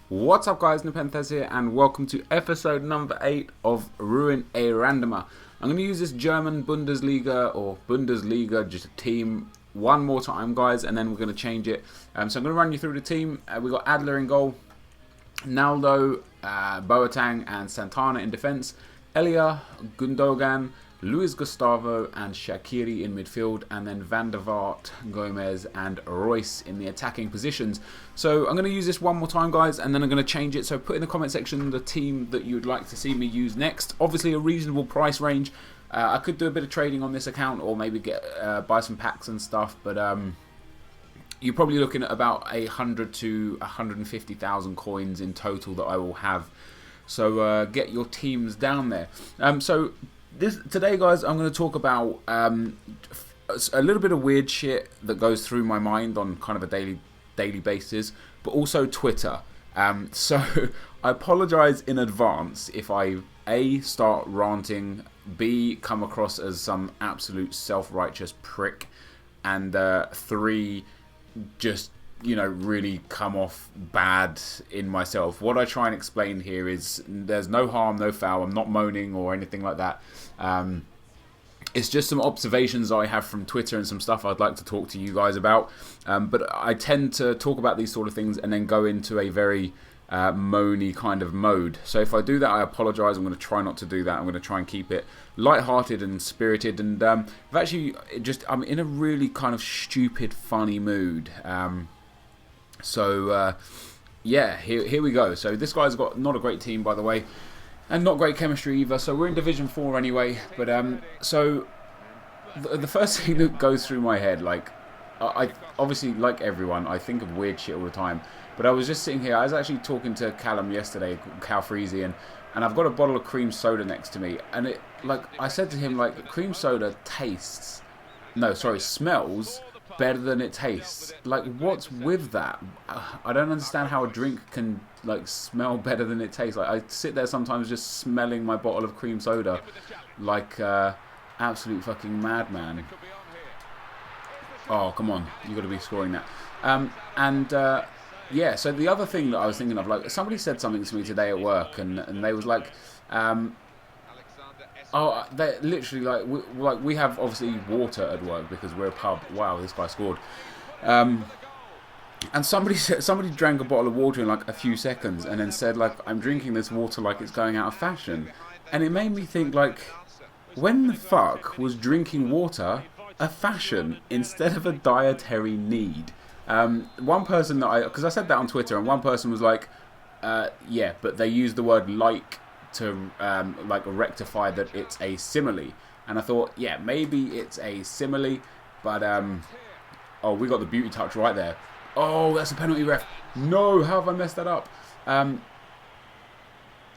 What's up guys, NepentheZ here and welcome to episode number 8 of Ruin a Randomer. I'm going to use this German Bundesliga or Bundesliga just a team one more time guys, and then we're going to change it. So I'm going to run you through the team. We've got Adler in goal, Naldo, Boateng and Santana in defence, Elia, Gundogan, Luis Gustavo and Shaqiri in midfield, and then Van der Vaart, Gomez and Royce in the attacking positions. So I'm going to use this one more time guys, and then I'm going to change it. So put in the comment section the team that you would like to see me use next. Obviously a reasonable price range. I could do a bit of trading on this account or maybe get buy some packs and stuff, but you're probably looking at about 100 to 150,000 coins in total that I will have. So get your teams down there. Today, guys, I'm going to talk about a little bit of weird shit that goes through my mind on kind of a daily basis, but also Twitter. So I apologise in advance if I A, start ranting, B, come across as some absolute self-righteous prick, and 3, just really come off bad in myself. What I try and explain here is there's no harm, no foul. I'm not moaning or anything like that. It's just some observations I have from Twitter and some stuff I'd like to talk to you guys about. But I tend to talk about these sort of things and then go into a very moany kind of mode. So if I do that, I apologise. I'm going to try not to do that. I'm going to try and keep it light-hearted and spirited. And I'm in a really kind of stupid, funny mood. Yeah, here we go. So this guy's got not a great team, by the way, and not great chemistry either. So we're in Division 4 anyway. But so the first thing that goes through my head, like, I obviously, like everyone, I think of weird shit all the time. But I was just sitting here. I was actually talking to Callum yesterday, Cal Freezy, and I've got a bottle of cream soda next to me, and I said to him, like, cream soda smells better than it tastes. Like, what's with that? I don't understand how a drink can smell better than it tastes. Like, I sit there sometimes just smelling my bottle of cream soda like absolute fucking madman. Oh, come on, you got to be scoring that. Yeah, so the other thing that I was thinking of, like, somebody said something to me today at work, and they was like, oh, they literally we have obviously water at work because we're a pub. Wow, this guy scored. And somebody drank a bottle of water in like a few seconds, and then said, like, I'm drinking this water like it's going out of fashion, and it made me think, like, when the fuck was drinking water a fashion instead of a dietary need? One person because I said that on Twitter, and one person was like, yeah, but they used the word like to rectify that it's a simile. And I thought, yeah, maybe it's a simile, but oh, we got the beauty touch right there. Oh, that's a penalty, ref. No, how have I messed that up?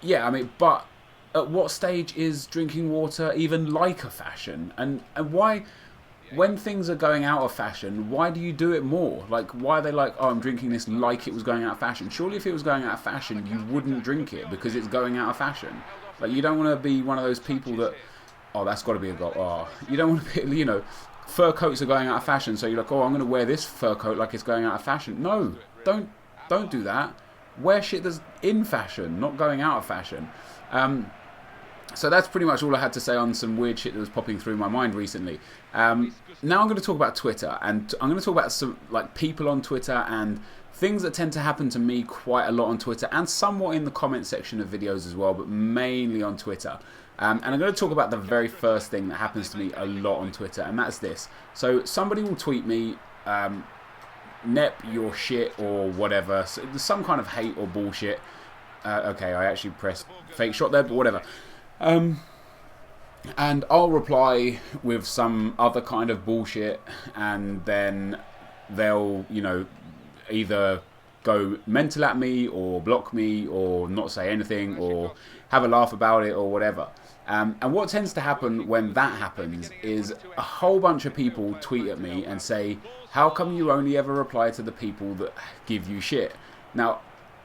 Yeah, I mean, but at what stage is drinking water even like a fashion? And why, when things are going out of fashion, why do you do it more? Like, why are they like, oh, I'm drinking this like it was going out of fashion? Surely if it was going out of fashion, you wouldn't drink it because it's going out of fashion. Like, you don't want to be one of those people that, oh, that's got to be a goal. Oh, you don't want to be, fur coats are going out of fashion, so you're like, oh, I'm going to wear this fur coat like it's going out of fashion. No, don't do that. Wear shit that's in fashion, not going out of fashion. So that's pretty much all I had to say on some weird shit that was popping through my mind recently. Now I'm going to talk about Twitter, and I'm going to talk about some people on Twitter and things that tend to happen to me quite a lot on Twitter, and somewhat in the comment section of videos as well, but mainly on Twitter. And I'm going to talk about the very first thing that happens to me a lot on Twitter, and that's this. So somebody will tweet me, Nep, your shit, or whatever. So there's some kind of hate or bullshit. Okay, I actually pressed fake shot there, but whatever. And I'll reply with some other kind of bullshit, and then they'll, either go mental at me or block me or not say anything or have a laugh about it or whatever. And what tends to happen when that happens is a whole bunch of people tweet at me and say, how come you only ever reply to the people that give you shit? Now,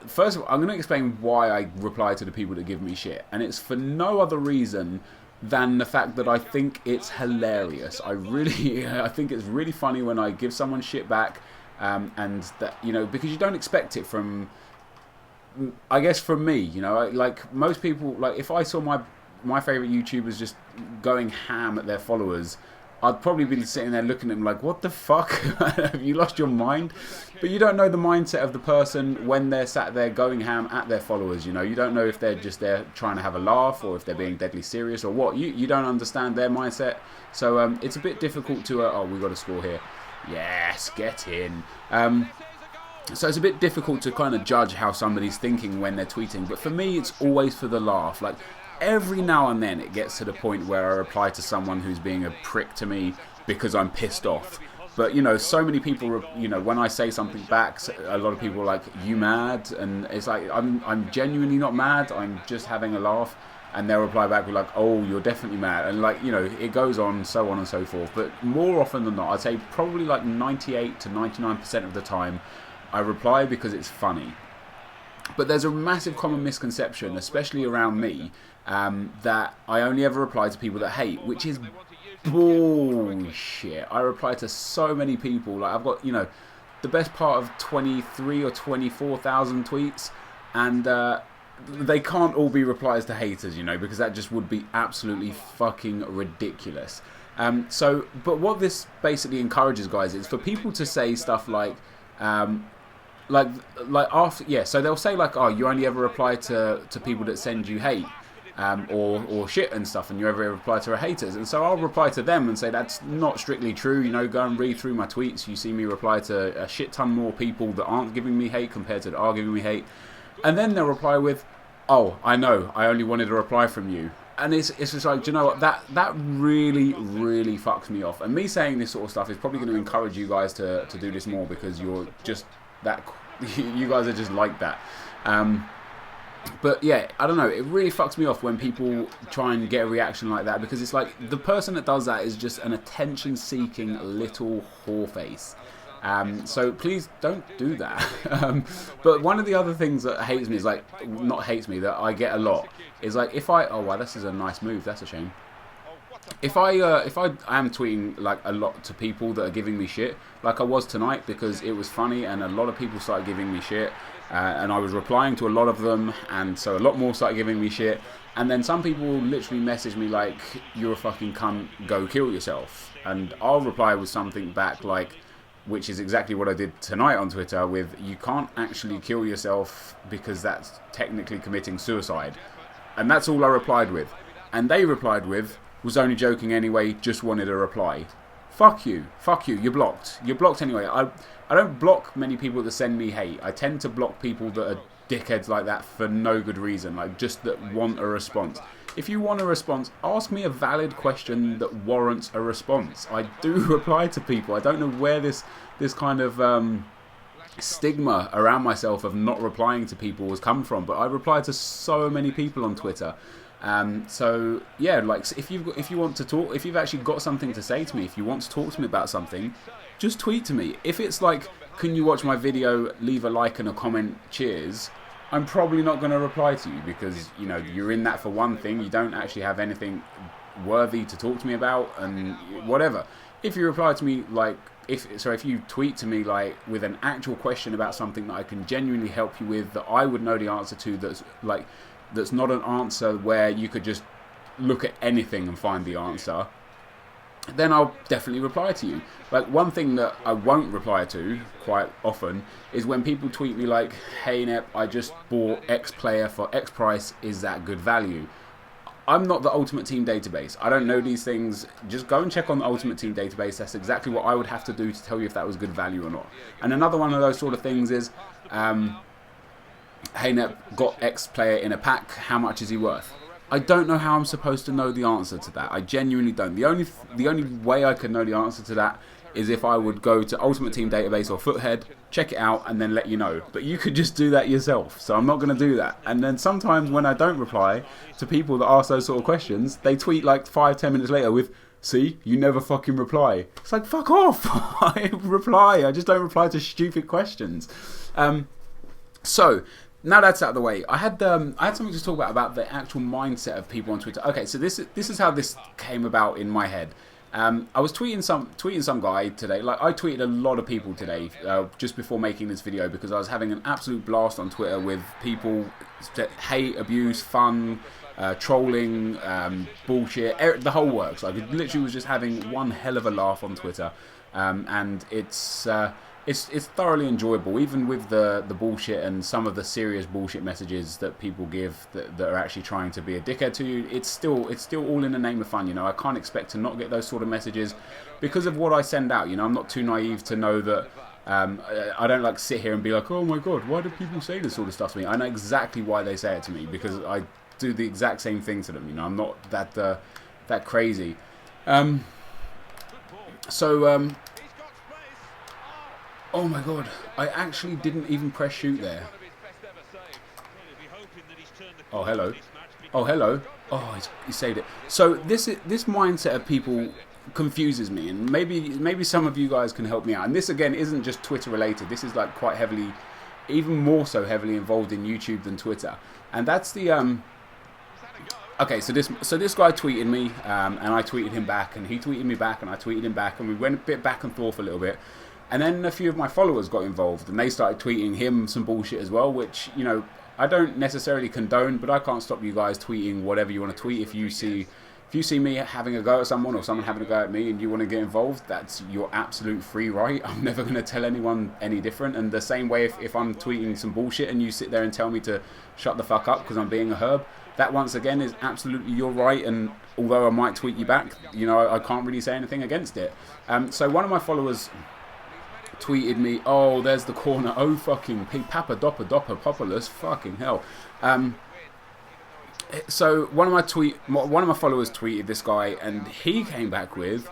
first of all, I'm going to explain why I reply to the people that give me shit. And it's for no other reason than the fact that I think it's hilarious. I think it's really funny when I give someone shit back, and that, because you don't expect it from I guess for me, you know, like most people, like if I saw my favorite YouTubers just going ham at their followers, I'd probably be sitting there looking at them like, what the fuck? Have you lost your mind? But you don't know the mindset of the person when they're sat there going ham at their followers, you know. You don't know if they're just there trying to have a laugh or if they're being deadly serious or what. You don't understand their mindset. So it's a bit difficult to, oh, we got to score here. Yes, get in. So it's a bit difficult to kind of judge how somebody's thinking when they're tweeting. But for me, it's always for the laugh. Like, every now and then it gets to the point where I reply to someone who's being a prick to me because I'm pissed off. But, you know, so many people, you know, when I say something back, a lot of people are like, you mad? And it's like, I'm genuinely not mad. I'm just having a laugh. And they'll reply back with like, oh, you're definitely mad. And like, you know, it goes on and so forth. But more often than not, I'd say probably like 98 to 99% of the time, I reply because it's funny. But there's a massive common misconception, especially around me, that I only ever reply to people that hate, which is bullshit. I reply to so many people. Like, I've got, you know, the best part of 23 or 24,000 tweets, and they can't all be replies to haters, you know, because that just would be absolutely fucking ridiculous. But what this basically encourages, guys, is for people to say stuff like after, yeah, so they'll say like, oh, you only ever reply to people that send you hate, or shit and stuff, and you ever reply to haters. And so I'll reply to them and say that's not strictly true. You know, go and read through my tweets. You see me reply to a shit ton more people that aren't giving me hate compared to that are giving me hate. And then they'll reply with, oh, I know, I only wanted a reply from you. And it's just like, do you know what, that really, really fucks me off. And me saying this sort of stuff is probably going to encourage you guys to do this more, because you're just that, you guys are just like that. But yeah, I don't know, it really fucks me off when people try and get a reaction like that, because it's like the person that does that is just an attention-seeking little whoreface. So please don't do that. But one of the other things that hates me is like, not hates me, that I get a lot, is like if I, oh wow, this is a nice move, that's a shame. If I am tweeting like a lot to people that are giving me shit, like I was tonight, because it was funny and a lot of people started giving me shit, and I was replying to a lot of them, and so a lot more started giving me shit, and then some people literally message me like, you're a fucking cunt, go kill yourself, and I'll reply with something back like, which is exactly what I did tonight on Twitter with, you can't actually kill yourself because that's technically committing suicide. And that's all I replied with. And they replied with, was only joking anyway, just wanted a reply. Fuck you, you're blocked. You're blocked anyway. I don't block many people that send me hate. I tend to block people that are dickheads like that for no good reason, like just that want a response. If you want a response, ask me a valid question that warrants a response. I do reply to people. I don't know where this kind of stigma around myself of not replying to people has come from, but I reply to so many people on Twitter. So yeah, like if you want to talk, if you've actually got something to say to me, if you want to talk to me about something, just tweet to me. If it's like, can you watch my video, leave a like and a comment, cheers, I'm probably not going to reply to you, because, you know, you're in that for one thing, you don't actually have anything worthy to talk to me about, and whatever. If you reply to me like, if you tweet to me like with an actual question about something that I can genuinely help you with, that I would know the answer to, that's not an answer where you could just look at anything and find the answer, then I'll definitely reply to you. Like, one thing that I won't reply to quite often is when people tweet me like, hey Nep, I just bought X player for X price, is that good value? I'm not the Ultimate Team database. I don't know these things. Just go and check on the Ultimate Team database. That's exactly what I would have to do to tell you if that was good value or not. And another one of those sort of things is, hey Nep, got X player in a pack, how much is he worth? I don't know how I'm supposed to know the answer to that. I genuinely don't. The only way I could know the answer to that is if I would go to Ultimate Team Database or Foothead, check it out, and then let you know. But you could just do that yourself, so I'm not going to do that. And then sometimes when I don't reply to people that ask those sort of questions, they tweet like 5-10 minutes later with, see, you never fucking reply. It's like, fuck off. I reply. I just don't reply to stupid questions. So now that's out of the way, I had something to talk about the actual mindset of people on Twitter. Okay, so this is how this came about in my head. I was tweeting some guy today. Like, I tweeted a lot of people today just before making this video, because I was having an absolute blast on Twitter with people that hate, abuse, fun, trolling, bullshit, the whole works. Like, it literally was just having one hell of a laugh on Twitter, and it's thoroughly enjoyable, even with the bullshit and some of the serious bullshit messages that people give that are actually trying to be a dickhead to you. It's still all in the name of fun, you know. I can't expect to not get those sort of messages because of what I send out, you know. I'm not too naive to know that I don't like sit here and be like, oh my god, why do people say this sort of stuff to me? I know exactly why they say it to me, because I do the exact same thing to them, you know. I'm not that crazy. Oh my god, I actually didn't even press shoot there. Oh, hello. Oh, hello. Oh, he saved it. So this mindset of people confuses me, and maybe some of you guys can help me out. And this, again, isn't just Twitter related. This is like quite heavily, even more so heavily involved in YouTube than Twitter. And that's the okay, so this guy tweeted me, and I tweeted him back, and he tweeted me back, and I tweeted him back, and we went a bit back and forth a little bit. And then a few of my followers got involved, and they started tweeting him some bullshit as well, which, you know, I don't necessarily condone, but I can't stop you guys tweeting whatever you want to tweet. If you see me having a go at someone, or someone having a go at me, and you want to get involved, that's your absolute free right. I'm never going to tell anyone any different. And the same way, if I'm tweeting some bullshit and you sit there and tell me to shut the fuck up because I'm being a herb, that once again is absolutely your right. And although I might tweet you back, you know, I can't really say anything against it. So one of my followers tweeted me, oh, there's the corner, oh fucking Papa Dopper Populous, fucking hell. So one of my followers tweeted this guy, and he came back with,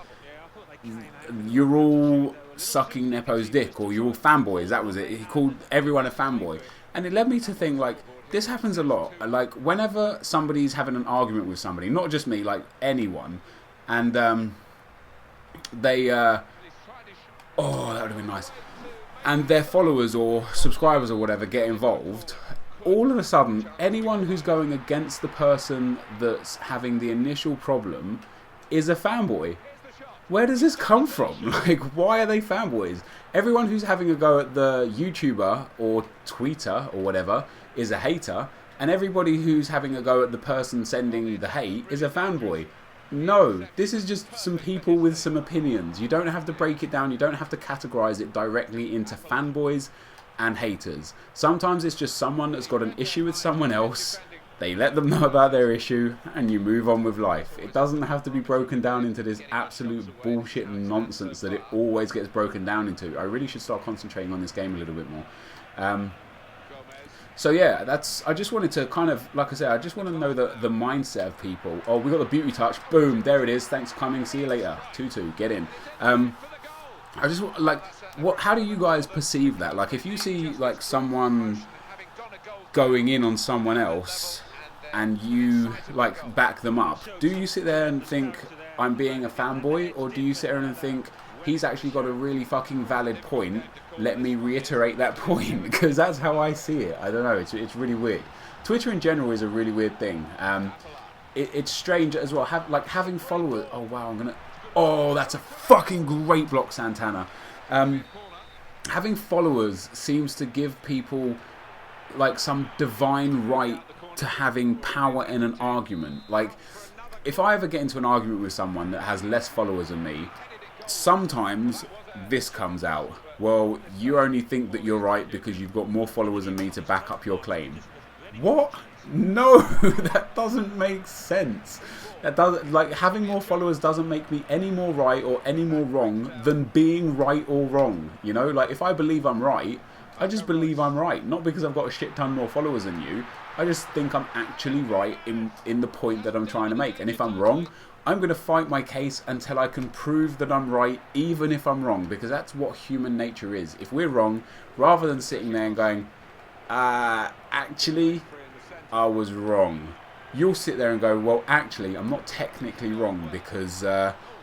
you're all sucking Nepo's dick, or you're all fanboys. That was it. He called everyone a fanboy, and it led me to think, like, this happens a lot. Like, whenever somebody's having an argument with somebody, not just me, like anyone, and oh, that would have been nice, and their followers or subscribers or whatever get involved, all of a sudden, anyone who's going against the person that's having the initial problem is a fanboy. Where does this come from? Like, why are they fanboys? Everyone who's having a go at the YouTuber or tweeter or whatever is a hater, and everybody who's having a go at the person sending the hate is a fanboy. No, this is just some people with some opinions. You don't have to break it down. You don't have to categorize it directly into fanboys and haters. Sometimes it's just someone that's got an issue with someone else. They let them know about their issue, and you move on with life. It doesn't have to be broken down into this absolute bullshit nonsense that it always gets broken down into. I really should start concentrating on this game a little bit more. So yeah, I just wanted to kind of, like I said, I just want to know the mindset of people. Oh, we got the beauty touch. Boom, there it is. Thanks for coming. See you later. 2-2, get in. I just, like, how do you guys perceive that? Like, if you see, like, someone going in on someone else and you, like, back them up, do you sit there and think, I'm being a fanboy? Or do you sit there and think, he's actually got a really fucking valid point, let me reiterate that point? Because that's how I see it. I don't know, it's really weird. Twitter in general is a really weird thing. It's strange as well, having followers. Oh wow, oh, that's a fucking great block, Santana. Having followers seems to give people, like, some divine right to having power in an argument. Like, if I ever get into an argument with someone that has less followers than me, sometimes this comes out. Well, you only think that you're right because you've got more followers than me to back up your claim. What? No, that doesn't make sense. That doesn't, like, having more followers doesn't make me any more right or any more wrong than being right or wrong. You know, like, if I believe I'm right, I just believe I'm right. Not because I've got a shit ton more followers than you. I just think I'm actually right in the point that I'm trying to make. And if I'm wrong, I'm going to fight my case until I can prove that I'm right, even if I'm wrong, because that's what human nature is. If we're wrong, rather than sitting there and going, actually, I was wrong, you'll sit there and go, well, actually, I'm not technically wrong because,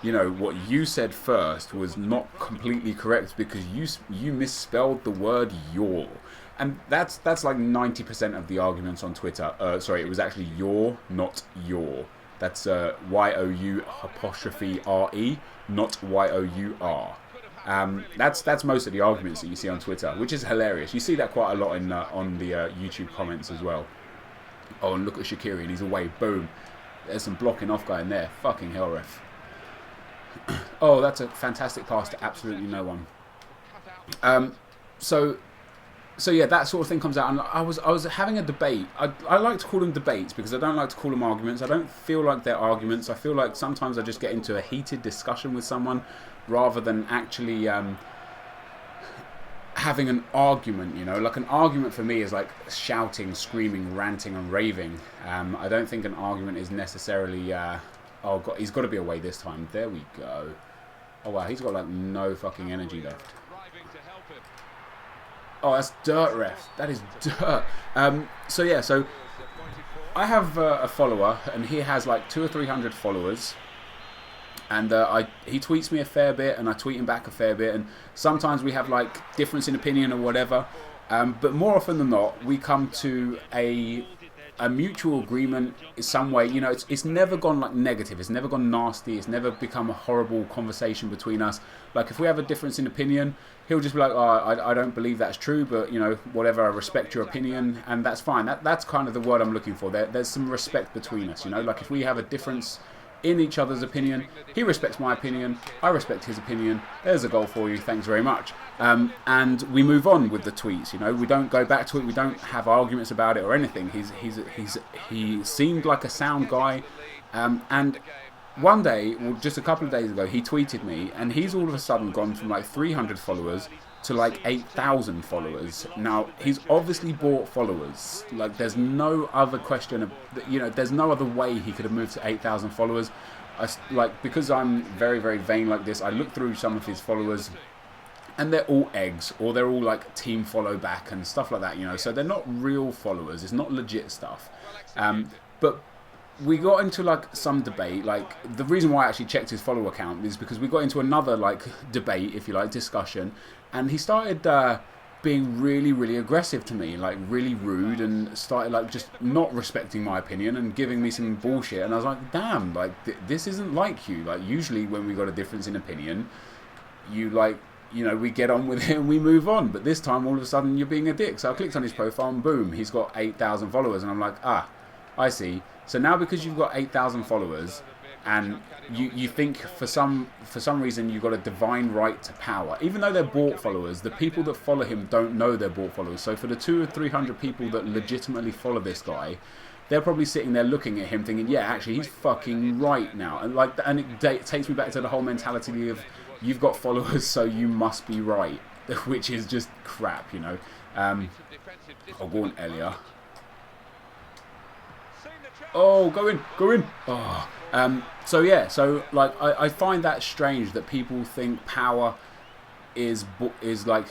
you know, what you said first was not completely correct because you misspelled the word your. And that's like 90% of the arguments on Twitter. Sorry, it was actually your, not your. That's Y-O-U''RE, not Y-O-U-R. That's most of the arguments that you see on Twitter, which is hilarious. You see that quite a lot in on the YouTube comments as well. Oh, and look at Shaqiri, and he's away. Boom. There's some blocking off guy in there. Fucking hell, ref. Oh, that's a fantastic pass to absolutely no one. So yeah, that sort of thing comes out, and I was having a debate. I like to call them debates because I don't like to call them arguments. I don't feel like they're arguments. I feel like sometimes I just get into a heated discussion with someone rather than actually having an argument, you know. Like, an argument for me is like shouting, screaming, ranting and raving. I don't think an argument is necessarily oh god, he's got to be away this time. There we go. Oh wow, he's got like no fucking energy left. Oh, that's dirt, ref. That is dirt. So yeah, so I have a follower, and he has like 200 or 300 followers. And he tweets me a fair bit, and I tweet him back a fair bit. And sometimes we have like difference in opinion or whatever. But more often than not, we come to a mutual agreement in some way. You know, it's never gone like negative. It's never gone nasty. It's never become a horrible conversation between us. Like, if we have a difference in opinion, he'll just be like, oh, I don't believe that's true, but, you know, whatever, I respect your opinion, and that's fine. That's kind of the word I'm looking for. There's some respect between us, you know. Like, if we have a difference in each other's opinion, he respects my opinion, I respect his opinion, there's a goal for you, thanks very much. And we move on with the tweets, you know. We don't go back to it, we don't have arguments about it or anything. He seemed like a sound guy, and one day, well, just a couple of days ago, he tweeted me, and he's all of a sudden gone from like 300 followers to like 8,000 followers. Now, he's obviously bought followers. Like, there's no other question of, you know, there's no other way he could have moved to 8,000 followers. Because I'm very, very vain like this, I looked through some of his followers, and they're all eggs, or they're all like team follow back and stuff like that, you know. So they're not real followers. It's not legit stuff. But we got into like some debate. Like, the reason why I actually checked his follower count is because we got into another like debate, if you like, discussion, and he started being really, really aggressive to me, like really rude, and started like just not respecting my opinion and giving me some bullshit. And I was like, damn, like this isn't like you. Like, usually when we got a difference in opinion, you like, you know, we get on with it and we move on. But this time, all of a sudden, you're being a dick. So I clicked on his profile, and boom, he's got 8,000 followers, and I'm like, ah, I see. So now, because you've got 8,000 followers, and you think for some reason you've got a divine right to power, even though they're bought followers, the people that follow him don't know they're bought followers. So for the 200 or 300 people that legitimately follow this guy, they're probably sitting there looking at him thinking, yeah, actually, he's fucking right now. And like, and it takes me back to the whole mentality of, you've got followers, so you must be right, which is just crap, you know. I'll go on Elia. Oh, go in. Oh. So yeah, so like I find that strange that people think power is like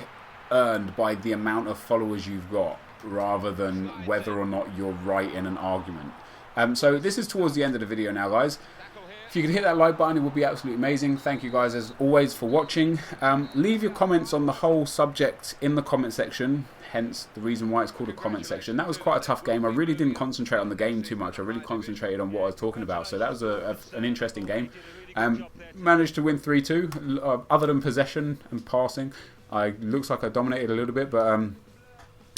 earned by the amount of followers you've got, rather than whether or not you're right in an argument. So this is towards the end of the video now, guys. If you could hit that like button, it would be absolutely amazing. Thank you guys as always for watching. Leave your comments on the whole subject in the comment section, hence the reason why it's called a comment section. That was quite a tough game. I really didn't concentrate on the game too much. I really concentrated on what I was talking about. So that was an interesting game. Managed to win 3-2, other than possession and passing. Looks like I dominated a little bit, but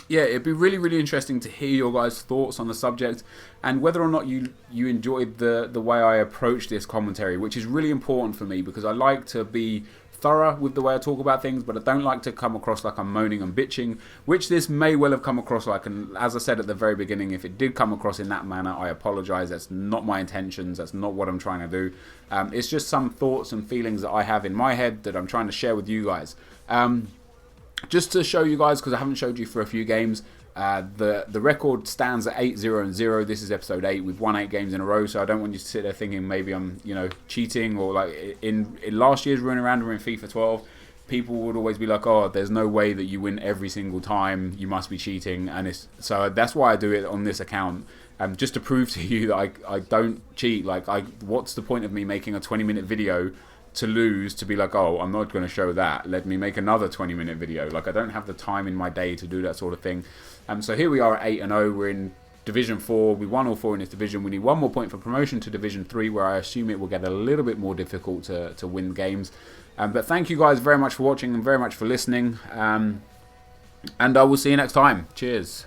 yeah, it'd be really, really interesting to hear your guys' thoughts on the subject, and whether or not you enjoyed the way I approach this commentary, which is really important for me, because I like to be thorough with the way I talk about things, but I don't like to come across like I'm moaning and bitching, which this may well have come across like. And as I said at the very beginning, if it did come across in that manner, I apologise. That's not my intentions. That's not what I'm trying to do. It's just some thoughts and feelings that I have in my head that I'm trying to share with you guys. Just to show you guys, because I haven't showed you for a few games, the record stands at 8-0-0. This is episode 8. We've won 8 games in a row, so I don't want you to sit there thinking maybe I'm, you know, cheating, or like in last year's Ruin Random in FIFA 12, people would always be like, oh, there's no way that you win every single time, you must be cheating. And so that's why I do it on this account, just to prove to you that I don't cheat. Like, what's the point of me making a 20-minute video to lose, to be like, oh, I'm not going to show that, let me make another 20-minute video? Like, I don't have the time in my day to do that sort of thing. So here we are at 8-0. We're in Division 4. We won all 4 in this division. We need 1 more point for promotion to Division 3, where I assume it will get a little bit more difficult to win games. But thank you guys very much for watching and very much for listening. And I will see you next time. Cheers.